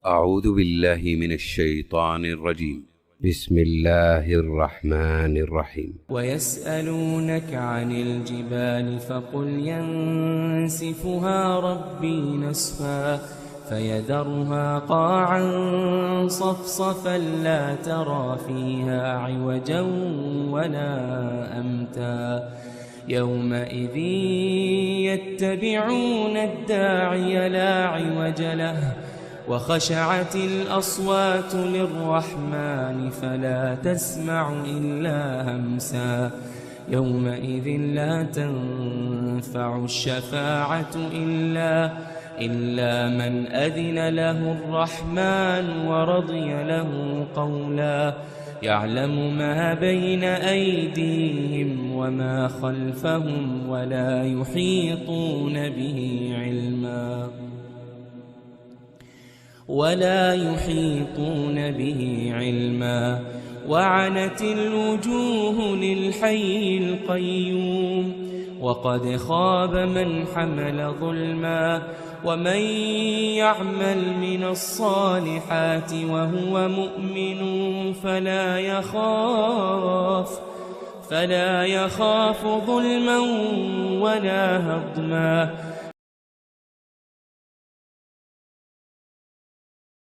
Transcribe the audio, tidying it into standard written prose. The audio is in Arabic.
أعوذ بالله من الشيطان الرجيم. بسم الله الرحمن الرحيم. ويسألونك عن الجبال فقل ينسفها ربي نسفا فيذرها قاعا صفصفا لا ترى فيها عوجا ولا أمتا يومئذ يتبعون الداعي لا عوج له وخشعت الأصوات للرحمن فلا تسمع إلا همسا يومئذ لا تنفع الشفاعة إلا من أذن له الرحمن ورضي له قولا يعلم ما بين أيديهم وما خلفهم ولا يحيطون به علما وعنت الوجوه للحي القيوم وقد خاب من حمل ظلما ومن يعمل من الصالحات وهو مؤمن فلا يخاف ظلما ولا هضما